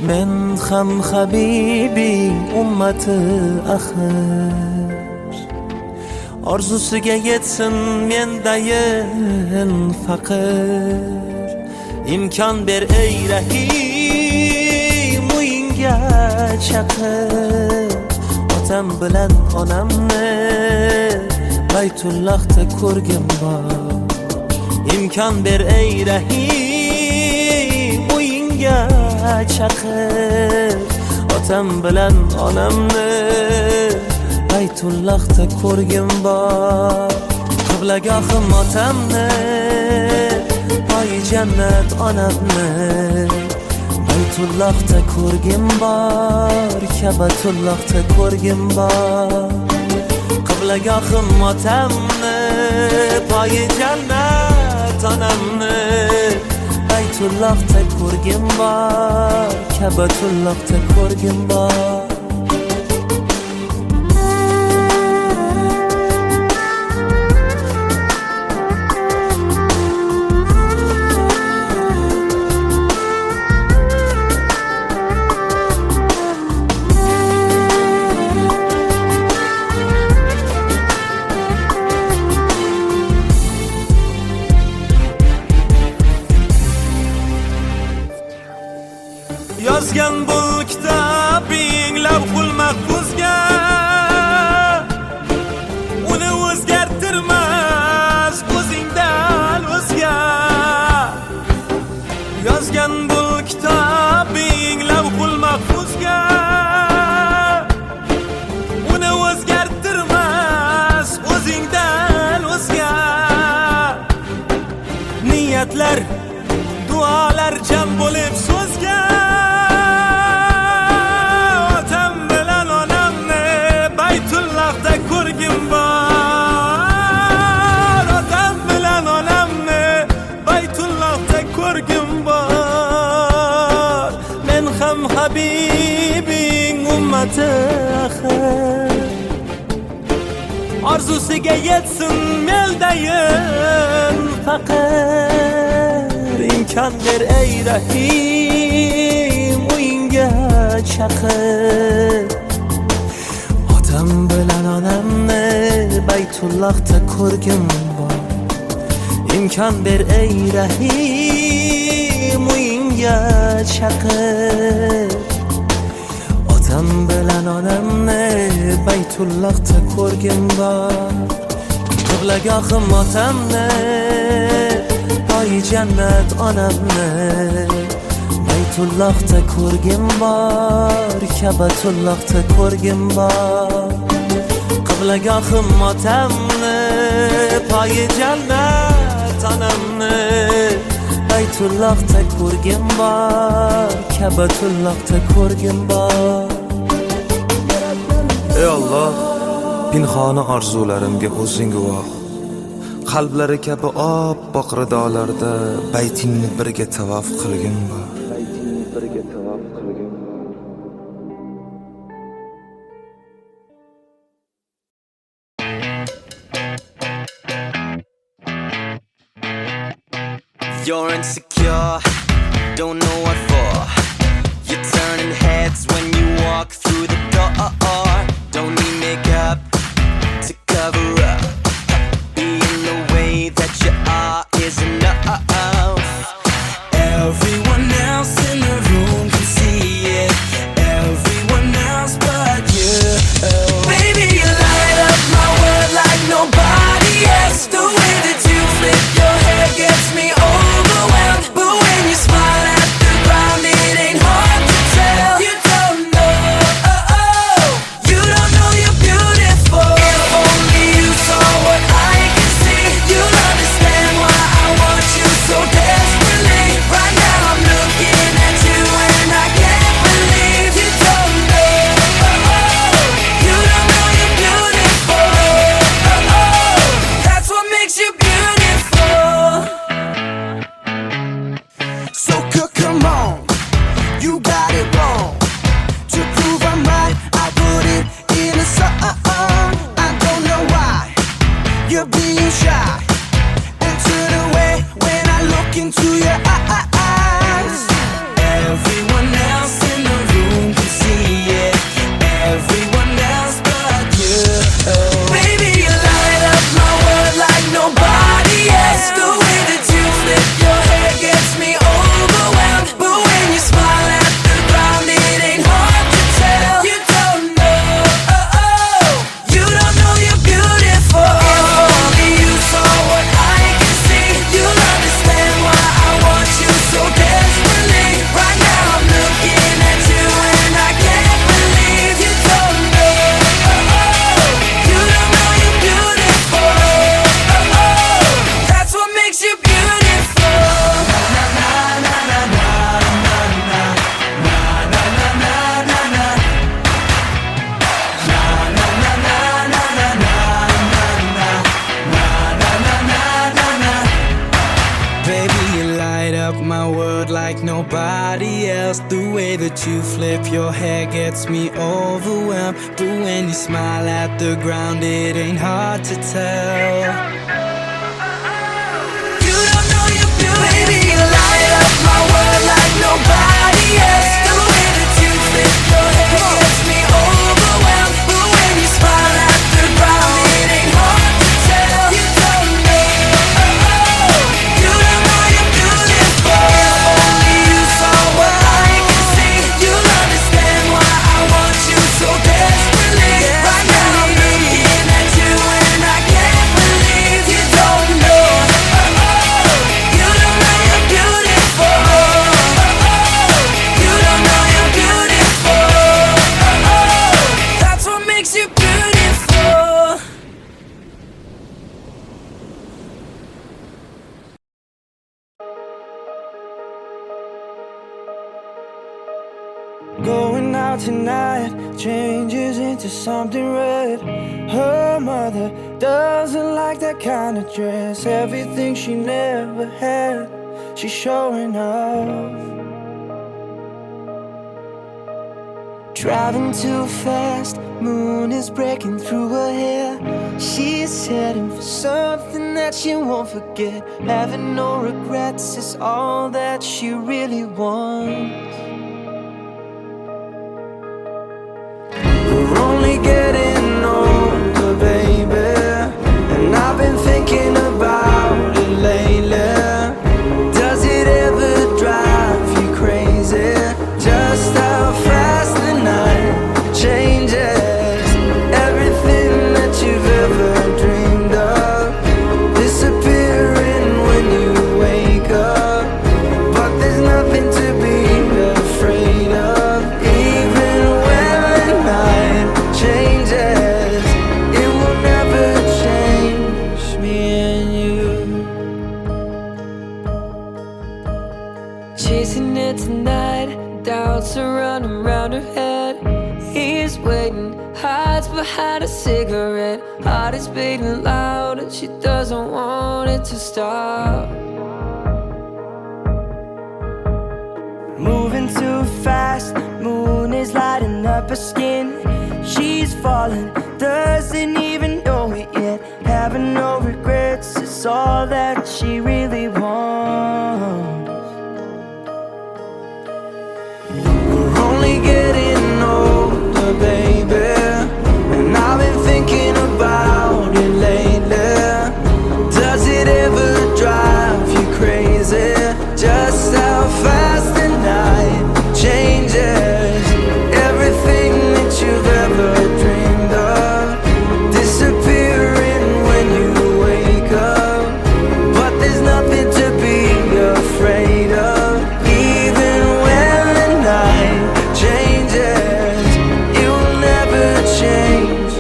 Men ham habibi ummati axir, orzusiga yetsin mendayin faqir. İmkan ber ey Rahim, uyingga chaqir, otam bilan onamni Baytullohda ko'rgim bor. İmkan ber ey Rahim, uyingga chaqir, otam bilan onamni Baytullohda ko'rgim bor. Qiblagohim otamni, poyi jannat onamni Baytullohda ko'rgim bor, Kabatullohda ko'rgim bor. Qiblagohim otamni, poyi jannat onamni Baytullohda ko'rgim bor, Kabatullohda ko'rgim bor. Yozgan bu kitobing lavhul mahfuzga, uni o'zgartirmas o'zingdan o'zga. Yozgan bu kitobing lavhul mahfuzga, uni o'zgartirmas o'zingdan o'zga. Niyatlar, duolar jam bo'lib so'zga, Baytullohda ko'rgim bor, otam bilan onamni Baytullohda ko'rgim bor. Men ham habibing ummati axir, orzusiga yetsin meldayin. Faqat imkon ber ey Rahim, uyingga chaqir. Otam bilan onamni Baytullohda ko'rgim bor. İmkan ber ey Rahim, uyingga chaqir. Otam bilan onamni Baytullohda ko'rgim bor. Qiblagohim otamni, poyi jannat onamni Baytullohda ko'rgim bor, Kabatullohda ko'rgim bor. Qiblagohim otamni, poyi jannat onamni Baytullohda ko'rgim bor, Kabatullohda ko'rgim bor. Ey Allah, pinhona orzularimga o'zing guvoh. Qalblari kabi oppoq ridolarda baytingni birga tavof qilgin bor. You're insecure, don't know what for. You're turning heads when you walk through the door. Don't need makeup to cover up. Being the way that you are is enough. Everyone else in the room can see it. Everyone else but you. Baby, you light up my world like nobody else. The way that you flip your hair gets me overwhelmed. But when you smile at the ground, it ain't hard to tell. You don't know, you don't know you're beautiful. If only you saw what I can see, you'll understand why I want you so desperately. Right now I'm looking at you and I can't believe you don't know, you don't know you're beautiful. That's what makes you beautiful. So come on, you got it wrong. To prove I'm right, I put it in a song. I don't know why you're being shy and turn away when I look into your eyes. Everyone else in the room can see it. Everyone else but you. Baby, you light up my world like nobody else. The way that you flip your hair gets me overwhelmed. But when you smile at the ground, it ain't hard to tell. You don't know, you don't know you're beautiful. If only you saw what I can see, you'll understand why I want you so desperately. Right now I'm looking at you and I can't believe you don't know, you don't know you're beautiful. That's what makes you beautiful. Baby, you light up my world like nobody else. The way that you flip your hair gets me overwhelmed. But when you smile at the ground, it ain't hard to tell. You don't know you're beautiful. Baby, you light up my world like nobody else. The way that you flip your hair gets me overwhelmed. But when you smile at the ground, it ain't hard to tell. You don't know, you don't know you're beautiful. If only you saw what I can see, you'll understand why I want you so desperately. Right now I'm looking at you and I can't believe you don't know, you don't know you're beautiful. You don't know you're beautiful. That's what makes you beautiful. Going out tonight changes into something red. Her mother doesn't like that kind of dress. Everything she never had, she's showing off. Driving too fast, moon is breaking through her hair. She's heading for something that she won't forget. Having no regrets is all that she really wants. We're only getting older, baby, and I've been thinking about it lately. Does it ever drive you crazy? Just how fast the night changes. Everything that you've ever dreamed of disappearing when you wake up. But there's nothing to be afraid of. Even when the night changes, it will never change me and you. Chasing it tonight, doubts are running round her head. He's waiting, hides behind a cigarette. Heart is beating loud and she doesn't want it to stop. Moving too fast, moon is lighting up her skin. She's falling, doesn't even know it yet. Having no regrets is all that she really wants. We're only getting older, baby, and I've been thinking about it lately. Does it ever drive you crazy? Just how fast the night changes. Everything that you've ever dreamed of disappearing when you wake up. But there's nothing to be afraid of. Even when the night changes, it will never change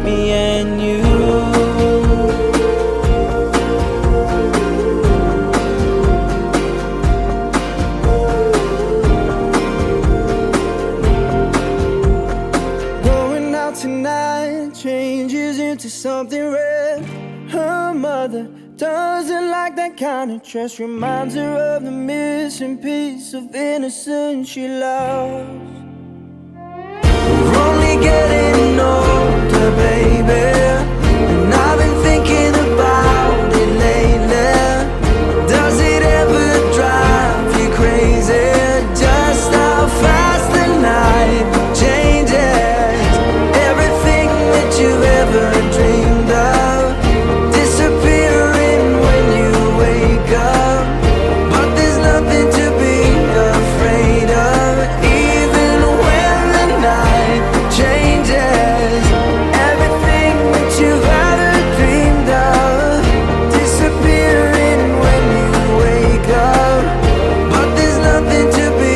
me and you. Going out tonight changes into something red. Her mother doesn't like that kind of dress. Reminds her of the missing piece of innocence she lost. We're only getting older, baby, and I've been thinking about it lately. Does it ever drive you crazy? Just how fast the night changes. Everything that you've ever dreamed of disappearing when you wake up. But there's nothing to be afraid of. Even when the night changes, everything that you've ever dreamed of disappearing when you wake up. But there's nothing to be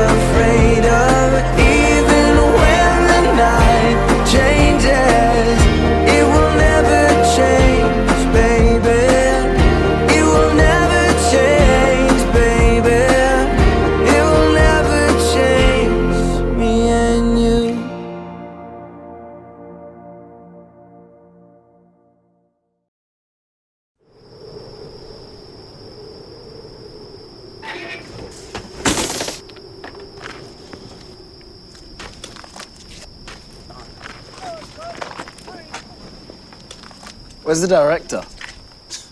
afraid of. Even when the night changes, it will never change, baby. It will never change, baby. It will never change me and you. Where's the director?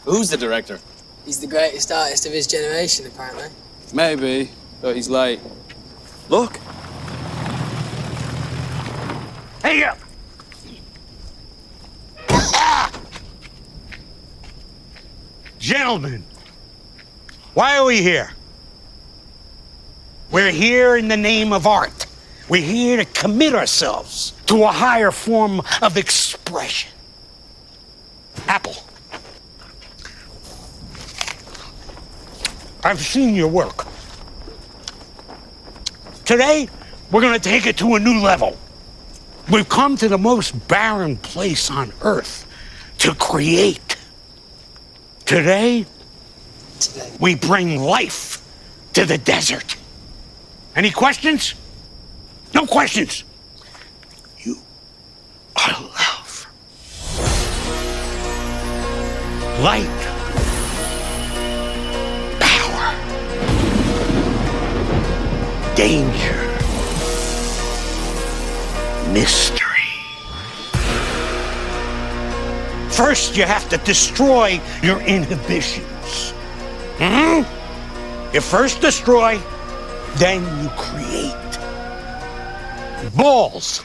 Who's the director? He's the greatest artist of his generation, apparently. Maybe, but he's late. Look, Hey, up! Gentlemen, why are we here? We're here in the name of art. We're here to commit ourselves to a higher form of expression. Apple, I've seen your work. Today, we're gonna take it to a new level. We've come to the most barren place on earth to create. Today, we bring life to the desert. Any questions? No questions. You are love. Light. Power. Danger. mystery. First, you have to destroy your inhibitions. You first destroy, then you create. Balls.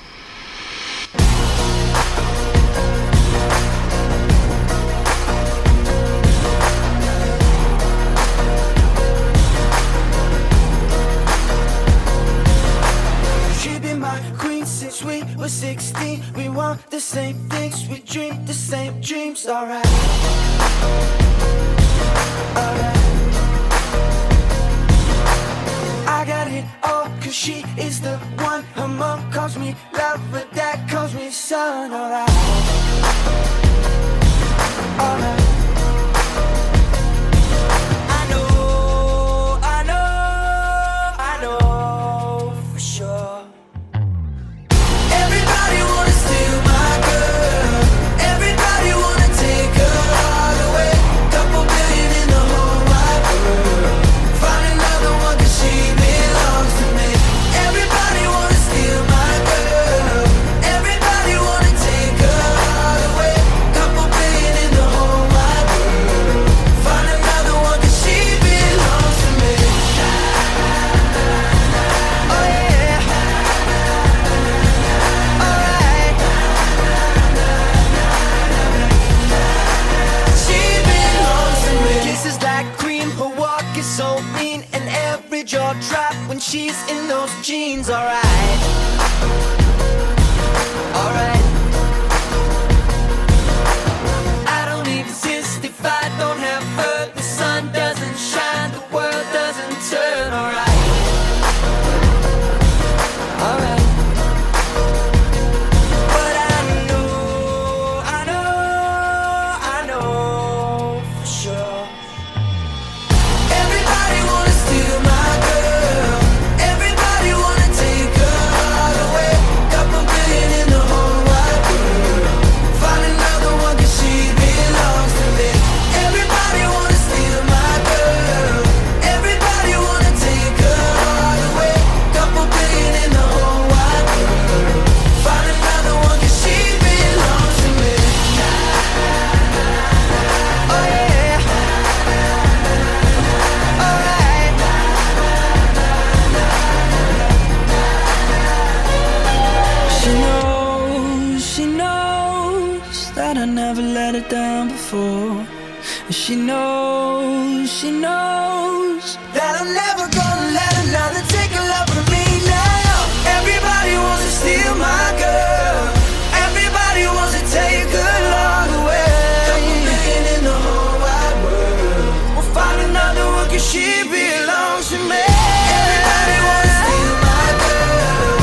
She be my queen since we were 16. We want the same things, we dream the same dreams. Alright, alright. I got it all, cause she is the one. Her mom calls me love, but dad calls me son. Alright, alright. I know, I know, I know for sure. Everybody wanna steal my girl. Everybody wanna take her all away. Couple billion in the whole wide world. Find another one cause she belongs to me. Everybody wanna steal my girl. Everybody wanna take her all away. Couple billion in the whole wide world. Find another one cause she belongs to me. Oh yeah. Alright. She belongs to me. Kisses like cream, her walk is so mean, and every jaw drop when she's in those jeans. Alright, alright. I don't exist if I don't have her. The sun doesn't shine, the world doesn't turn. Alright, alright. But I know, I know, I know for sure. Everybody wanna steal my girl. Everybody wanna take her all away. Couple billion in the whole wide world. Find another one cause she belongs to me. Everybody wanna steal my girl. Everybody wanna take her all away. Couple billion in the whole wide world. Find another one cause she belongs to me. Oh yeah. Alright. She knows that I never let her down before. And she knows that I'm never gonna let another take a love from me now. Everybody wants to steal my girl. Everybody wants to take her love away. Couple billion in the whole wide world. We'll find another one cause she belongs to me. Everybody wanna steal my girl.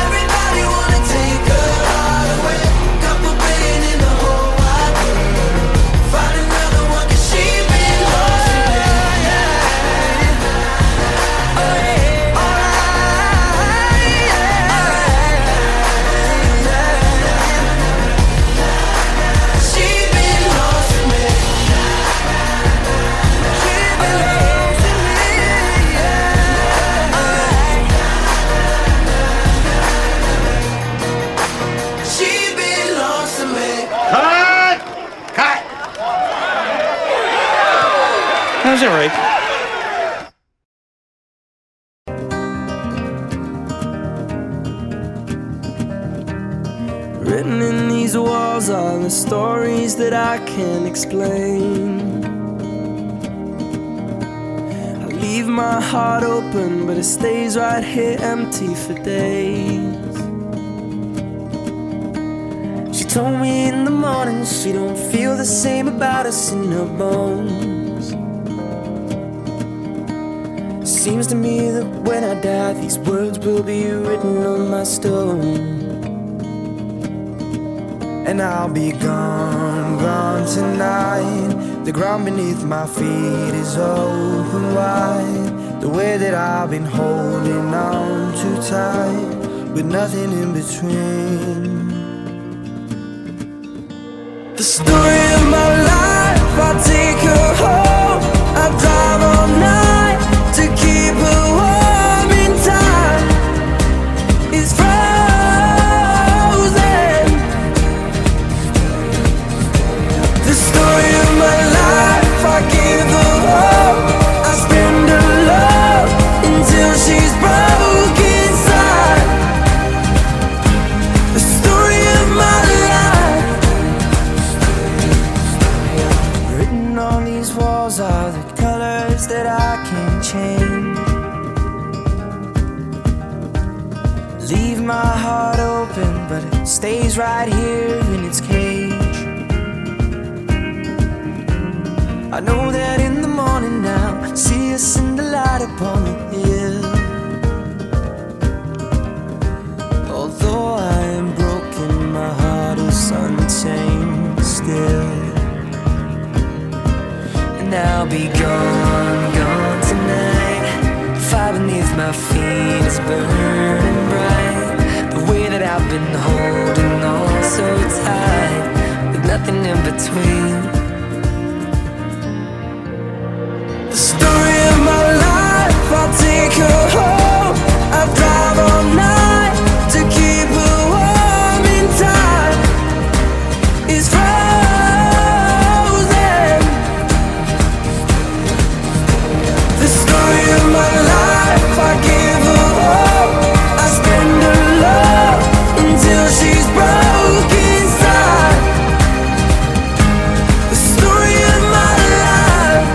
Everybody wanna take her all away. Couple billion in the whole wide world. Find another one cause she belongs to me. Oh yeah. Alright, yeah. She belongs to me. She belongs to me, yeah. Alright. She belongs to me. Cut! Cut! That was all right. Written in these walls are the stories that I can't explain. I leave my heart open, but it stays right here empty for days. She told me in the morning she don't feel the same about us in her bones. Seems to me that when I die, these words will be written on my stone. And I'll be gone, gone tonight. The ground beneath my feet is open wide. The way that I've been holding on too tight, with nothing in between. The story of my life, I'll take her home. I'll drive all night to keep her warm in time. It's Friday. Leave my heart open, but it stays right here in its cage. I know that in the morning now, see us in the light upon the hill. Although I am broken, my heart is untamed still. And I'll be gone, gone tonight. The fire beneath my feet is burning bright. The way that I've been holding on so tight, with nothing in between. The story of my life, I'll take her home. I'll drive all night to keep her warm in time. It's frozen. The story of my life, I give her hope. I spend her love until she's broke inside. The story of my life.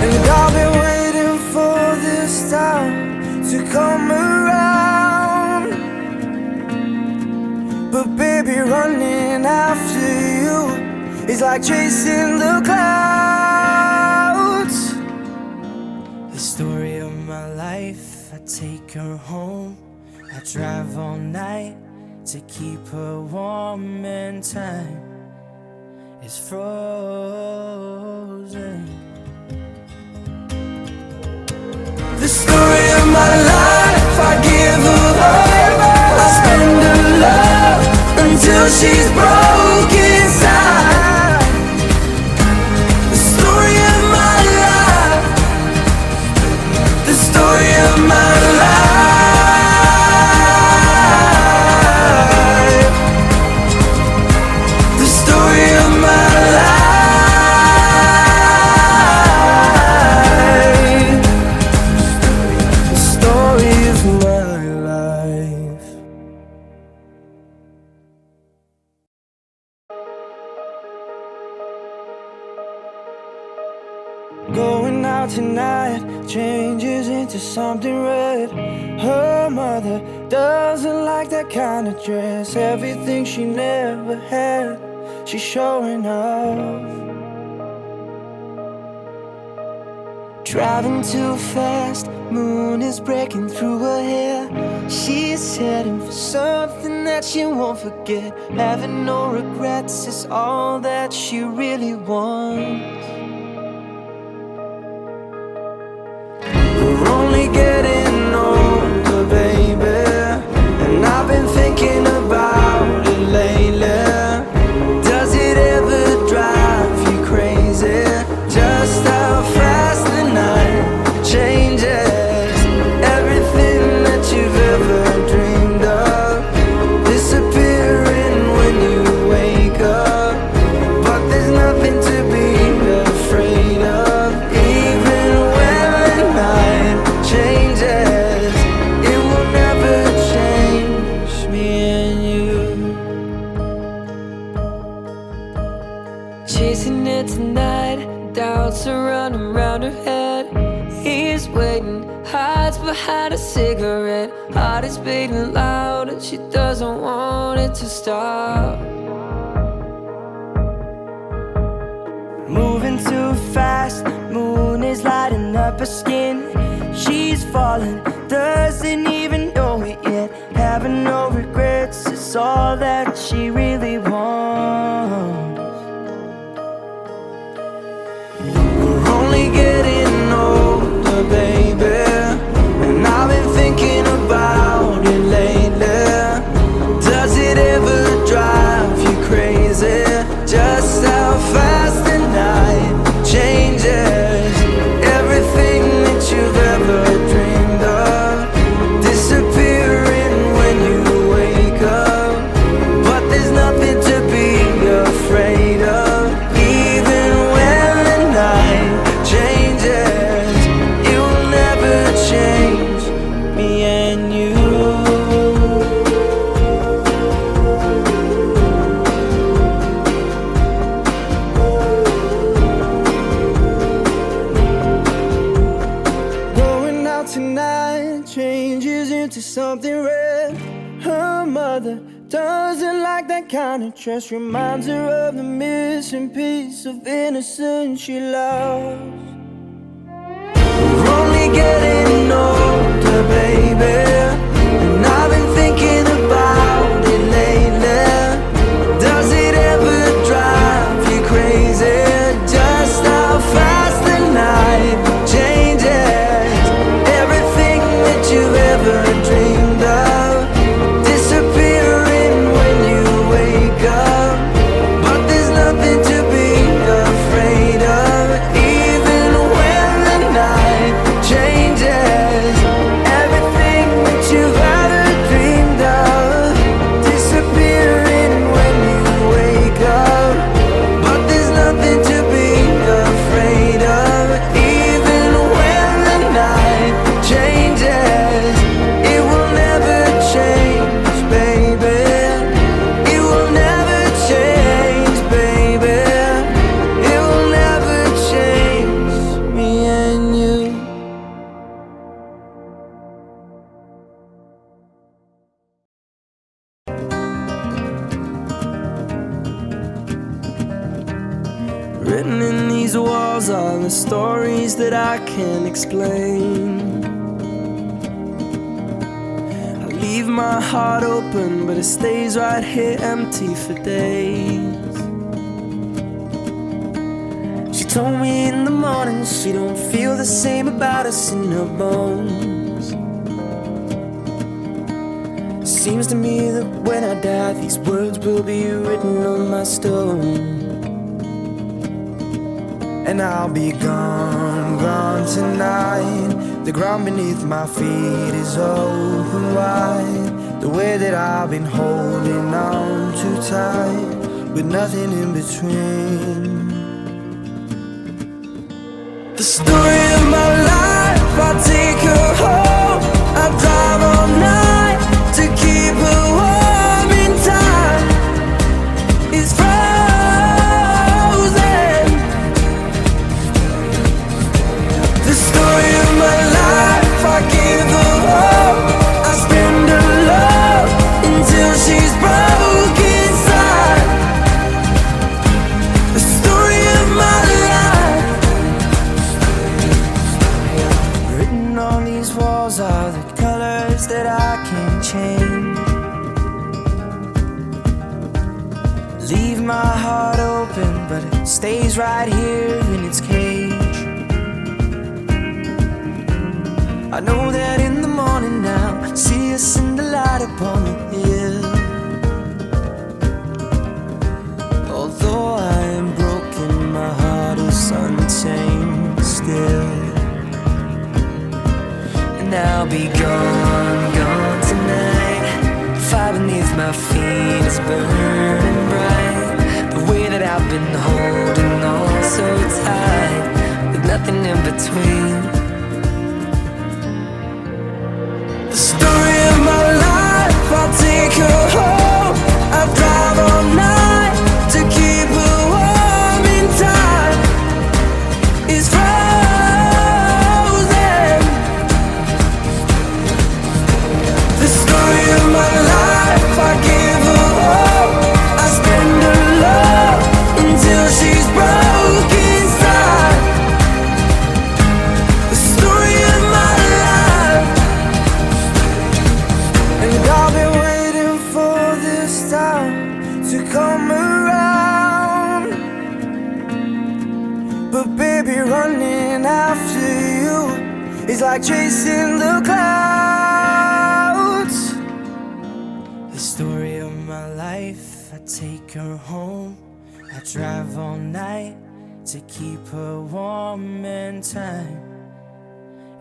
And I've been waiting for this time to come around. But baby, running after you is like chasing the clouds. The story of my life, I take her home. I drive all night to keep her warm, and time is frozen. The story of my life, I give her hope. I spend her love until she's broke inside. The story of my life. The story of my life. The story of my life. Going out tonight changes into something red. Her mother doesn't like that kind of dress. Everything she never had, she's showing off. Driving too fast, moon is breaking through her hair. She's heading for something that she won't forget. Having no regrets is all that she really wants. We're only getting older, baby, and I've been thinking about it lately. Does it ever drive you crazy? Just how fast the night changes. Everything that you've ever dreamed of disappearing when you wake up. But there's nothing to be afraid of. Even when the night changes, it will never change me and you. Chasing it tonight, doubts are running round her head. He's waiting, hides behind a cigarette. Heart is beating loud and she doesn't want it to stop. Moving too fast, moon is lighting up her skin. She's falling, doesn't even know it yet. Having no regrets is all that she really wants. We're only getting older, baby, and I've been thinking about it lately. Does it ever drive you crazy? Just how fast the night changes. Everything that you've ever dreamed of disappearing when you wake up. But there's nothing to tonight changes into something red. Her mother doesn't like that kind of dress. Reminds her of the missing piece of innocence she lost. We're only getting older, baby, and I've been thinking about it lately. Does it ever drive you crazy? Just how fast the night changes. Everything that you've ever dreamed of disappearing when you wake up. But there's nothing to be afraid of, even when the night changes. Everything that you've ever dreamed of disappearing when you wake up. But there's nothing to be afraid of, even when the night changes. It will never change, baby. It will never change, baby. It will never change me and you. Written in these walls are the stories that I can't explain. I leave my heart open, but it stays right here empty for days. She told me in the morning she don't feel the same about us in her bones. Seems to me that when I die, these words will be written on my stone. And I'll be gone, gone tonight. The ground beneath my feet is open wide. The way that I've been holding on too tight, with nothing in between. The story of my life, I take her home. I drive all night to keep her warm in time. It's frozen. The story of my life, I give her hope. I spend her love until she's broke inside. The story of my life. Written on these walls are the colors that I can't change. Leave my heart open, but it stays right here in its cage. I know that in the morning now, see us in the light upon the hill. Although I am broken, my heart is untamed still. And I'll be gone, gone tonight. The fire beneath my feet is burning bright. The way that I've been holding on so tight, with nothing in between. The story of my life, I'll take her home. I drive all night to keep her warm in time. It's frozen. The story of my life, I give her hope. I spend her love until she's broke inside. The story of my life. And I've been waiting for this time to come around. But baby, running after you is like chasing the clouds. The story of my life, I take her home. I drive all night to keep her warm, and time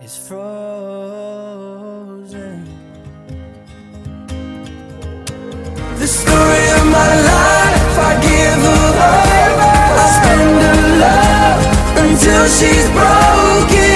is frozen. The story of my life, I give her hope. I spend her love until she's broken